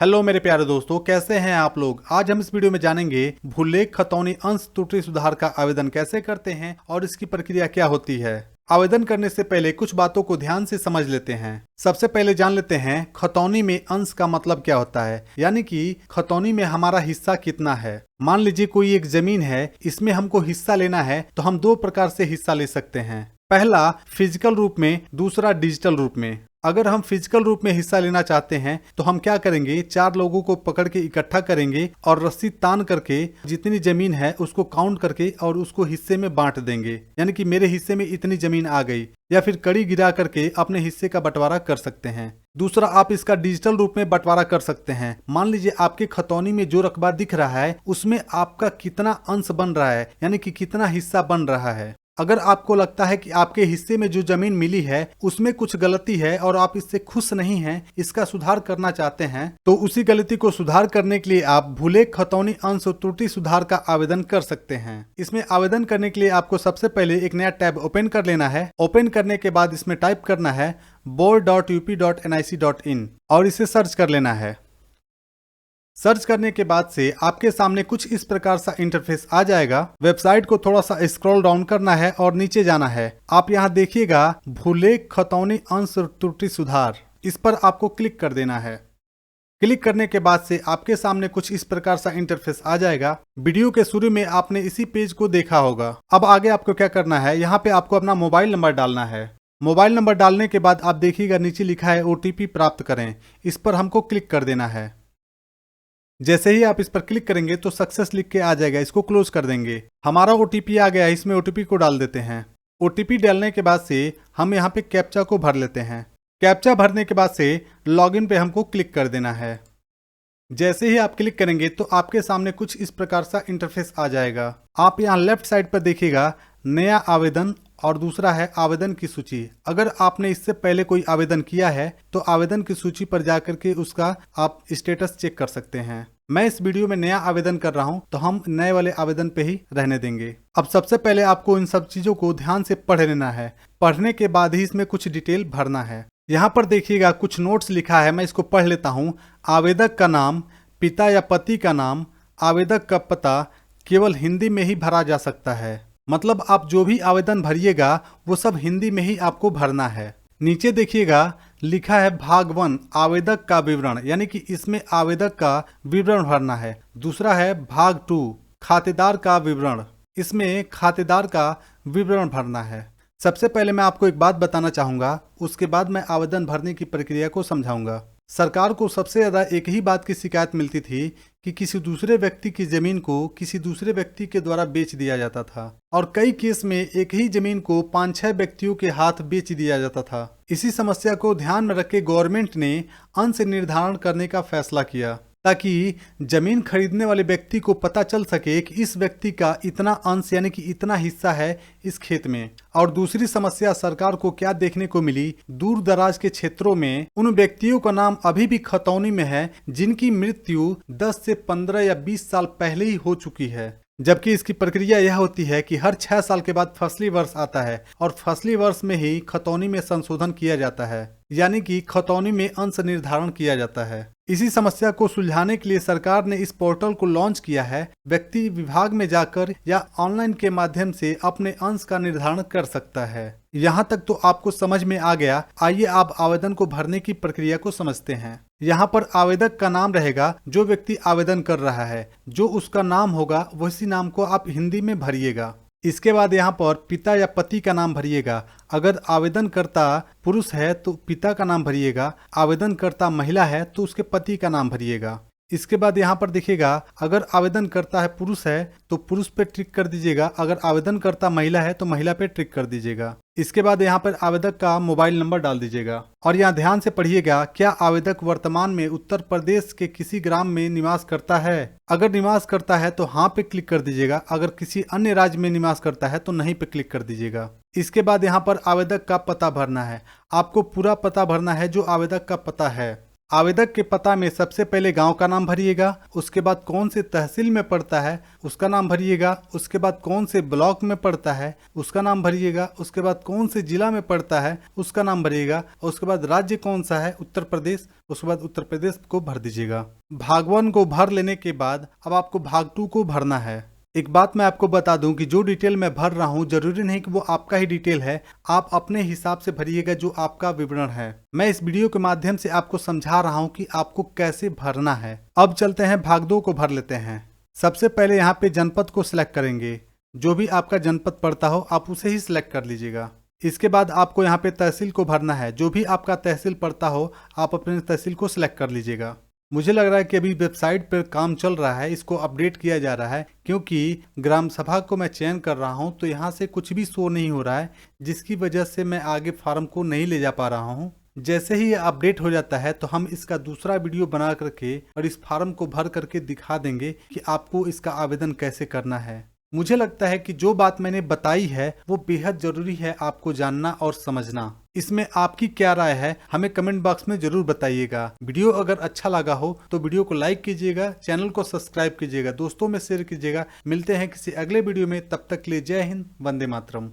Hello मेरे प्यारे दोस्तों, कैसे हैं आप लोग। आज हम इस वीडियो में जानेंगे भूलेख खतौनी अंश त्रुटि सुधार का आवेदन कैसे करते हैं और इसकी प्रक्रिया क्या होती है। आवेदन करने से पहले कुछ बातों को ध्यान से समझ लेते हैं। सबसे पहले जान लेते हैं खतौनी में अंश का मतलब क्या होता है, यानी कि खतौनी में हमारा हिस्सा कितना है। मान लीजिए कोई एक जमीन है, इसमें हमको हिस्सा लेना है तो हम दो प्रकार से हिस्सा ले सकते हैं। पहला फिजिकल रूप में, दूसरा डिजिटल रूप में। अगर हम फिजिकल रूप में हिस्सा लेना चाहते हैं तो हम क्या करेंगे, 4 लोगों को पकड़ के इकट्ठा करेंगे और रस्सी तान करके जितनी जमीन है उसको काउंट करके और उसको हिस्से में बांट देंगे, यानी कि मेरे हिस्से में इतनी जमीन आ गई। या फिर कड़ी गिरा करके अपने हिस्से का बंटवारा कर सकते हैं। दूसरा, आप इसका डिजिटल रूप में बंटवारा कर सकते हैं। मान लीजिए आपके खतौनी में जो रकबा दिख रहा है उसमें आपका कितना अंश बन रहा है, यानी कि कितना हिस्सा बन रहा है। अगर आपको लगता है कि आपके हिस्से में जो जमीन मिली है उसमें कुछ गलती है और आप इससे खुश नहीं हैं, इसका सुधार करना चाहते हैं, तो उसी गलती को सुधार करने के लिए आप भूलेख खतौनी अंश त्रुटि सुधार का आवेदन कर सकते हैं। इसमें आवेदन करने के लिए आपको सबसे पहले एक नया टैब ओपन कर लेना है। ओपन करने के बाद इसमें टाइप करना है board.up.nic.in और इसे सर्च कर लेना है। सर्च करने के बाद से आपके सामने कुछ इस प्रकार सा इंटरफेस आ जाएगा। वेबसाइट को थोड़ा सा स्क्रॉल डाउन करना है और नीचे जाना है। आप यहाँ देखिएगा भूलेख खतौनी अंश त्रुटि सुधार, इस पर आपको क्लिक कर देना है। क्लिक करने के बाद से आपके सामने कुछ इस प्रकार सा इंटरफेस आ जाएगा। वीडियो के शुरू में आपने इसी पेज को देखा होगा। अब आगे आपको क्या करना है, यहाँ पे आपको अपना मोबाइल नंबर डालना है। मोबाइल नंबर डालने के बाद आप देखिएगा नीचे लिखा है OTP प्राप्त करें, इस पर हमको क्लिक कर देना है। जैसे ही आप इस पर क्लिक करेंगे तो सक्सेस लिख के आ जाएगा, इसको क्लोज कर देंगे। हमारा OTP आ गया है, इसमें OTP को डाल देते हैं। OTP डालने के बाद से हम यहाँ पे कैप्चा को भर लेते हैं। कैप्चा भरने के बाद से लॉगिन पे हमको क्लिक कर देना है। जैसे ही आप क्लिक करेंगे तो आपके सामने कुछ इस प्रकार सा इंटरफेस आ जाएगा। आप यहाँ लेफ्ट साइड पर देखिएगा नया आवेदन और दूसरा है आवेदन की सूची। अगर आपने इससे पहले कोई आवेदन किया है तो आवेदन की सूची पर जाकर के उसका आप स्टेटस चेक कर सकते हैं। मैं इस वीडियो में नया आवेदन कर रहा हूं तो हम नए वाले आवेदन पे ही रहने देंगे। अब सबसे पहले आपको इन सब चीजों को ध्यान से पढ़ लेना है। पढ़ने के बाद ही इसमें कुछ डिटेल भरना है। यहाँ पर देखिएगा कुछ नोट्स लिखा है, मैं इसको पढ़ लेता हूँ। आवेदक का नाम, पिता या पति का नाम, आवेदक का पता केवल हिंदी में ही भरा जा सकता है। मतलब आप जो भी आवेदन भरिएगा वो सब हिंदी में ही आपको भरना है। नीचे देखिएगा लिखा है भाग 1 आवेदक का विवरण, यानी कि इसमें आवेदक का विवरण भरना है। दूसरा है भाग 2 खातेदार का विवरण, इसमें खातेदार का विवरण भरना है। सबसे पहले मैं आपको एक बात बताना चाहूँगा, उसके बाद मैं आवेदन भरने की प्रक्रिया को समझाऊंगा। सरकार को सबसे ज़्यादा एक ही बात की शिकायत मिलती थी कि किसी दूसरे व्यक्ति की जमीन को किसी दूसरे व्यक्ति के द्वारा बेच दिया जाता था, और कई केस में एक ही जमीन को 5-6 व्यक्तियों के हाथ बेच दिया जाता था। इसी समस्या को ध्यान में रख के गवर्नमेंट ने अंश निर्धारण करने का फैसला किया, ताकि जमीन खरीदने वाले व्यक्ति को पता चल सके कि इस व्यक्ति का इतना अंश यानी कि इतना हिस्सा है इस खेत में। और दूसरी समस्या सरकार को क्या देखने को मिली, दूर दराज के क्षेत्रों में उन व्यक्तियों का नाम अभी भी खतौनी में है जिनकी मृत्यु 10 से 15 या 20 साल पहले ही हो चुकी है। जबकि इसकी प्रक्रिया यह होती है कि हर 6 साल के बाद फसली वर्ष आता है और फसली वर्ष में ही खतौनी में संशोधन किया जाता है, यानी कि खतौनी में अंश निर्धारण किया जाता है। इसी समस्या को सुलझाने के लिए सरकार ने इस पोर्टल को लॉन्च किया है। व्यक्ति विभाग में जाकर या ऑनलाइन के माध्यम से अपने अंश का निर्धारण कर सकता है। यहाँ तक तो आपको समझ में आ गया। आइए आप आवेदन को भरने की प्रक्रिया को समझते हैं। यहाँ पर आवेदक का नाम रहेगा, जो व्यक्ति आवेदन कर रहा है, जो उसका नाम होगा वही नाम को आप हिंदी में भरिएगा। इसके बाद यहाँ पर पिता या पति का नाम भरिएगा। अगर आवेदनकर्ता पुरुष है तो पिता का नाम भरिएगा, आवेदनकर्ता महिला है तो उसके पति का नाम भरिएगा। इसके बाद यहाँ पर देखिएगा अगर आवेदनकर्ता है पुरुष है तो पुरुष पे टिक कर दीजिएगा, अगर आवेदनकर्ता महिला है तो महिला पे टिक कर दीजिएगा। इसके बाद यहाँ पर आवेदक का मोबाइल नंबर डाल दीजिएगा। और यहाँ ध्यान से पढ़िएगा, क्या आवेदक वर्तमान में उत्तर प्रदेश के किसी ग्राम में निवास करता है। अगर निवास करता है तो हाँ पे क्लिक कर दीजिएगा, अगर किसी अन्य राज्य में निवास करता है तो नहीं पे क्लिक कर दीजिएगा। इसके बाद यहाँ पर आवेदक का पता भरना है। आपको पूरा पता भरना है जो आवेदक का पता है। आवेदक के पता में सबसे पहले गांव का नाम भरिएगा, उसके बाद कौन से तहसील में पड़ता है उसका नाम भरिएगा, उसके बाद कौन से ब्लॉक में पड़ता है उसका नाम भरिएगा, उसके बाद कौन से जिला में पड़ता है उसका नाम भरिएगा, और उसके बाद राज्य कौन सा है, उत्तर प्रदेश, उसके बाद उत्तर प्रदेश को भर दीजिएगा। भाग 1 को भर लेने के बाद अब आपको भाग 2 को भरना है। एक बात मैं आपको बता दूं कि जो डिटेल मैं भर रहा हूं जरूरी नहीं कि वो आपका ही डिटेल है, आप अपने हिसाब से भरिएगा जो आपका विवरण है। मैं इस वीडियो के माध्यम से आपको समझा रहा हूं कि आपको कैसे भरना है। अब चलते हैं भाग 2 को भर लेते हैं। सबसे पहले यहाँ पे जनपद को सिलेक्ट करेंगे, जो भी आपका जनपद पड़ता हो आप उसे ही सिलेक्ट कर लीजिएगा। इसके बाद आपको यहाँ पे तहसील को भरना है, जो भी आपका तहसील पड़ता हो आप अपने तहसील को सिलेक्ट कर लीजिएगा। मुझे लग रहा है कि अभी वेबसाइट पर काम चल रहा है, इसको अपडेट किया जा रहा है, क्योंकि ग्राम सभा को मैं चयन कर रहा हूं तो यहां से कुछ भी शो नहीं हो रहा है, जिसकी वजह से मैं आगे फार्म को नहीं ले जा पा रहा हूं। जैसे ही ये अपडेट हो जाता है तो हम इसका दूसरा वीडियो बना करके और इस फार्म को भर करके दिखा देंगे कि आपको इसका आवेदन कैसे करना है। मुझे लगता है कि जो बात मैंने बताई है वो बेहद जरूरी है आपको जानना और समझना। इसमें आपकी क्या राय है हमें कमेंट बॉक्स में जरूर बताइएगा। वीडियो अगर अच्छा लगा हो तो वीडियो को लाइक कीजिएगा, चैनल को सब्सक्राइब कीजिएगा, दोस्तों में शेयर कीजिएगा। मिलते हैं किसी अगले वीडियो में, तब तक के लिए जय हिंद, वंदे मातरम।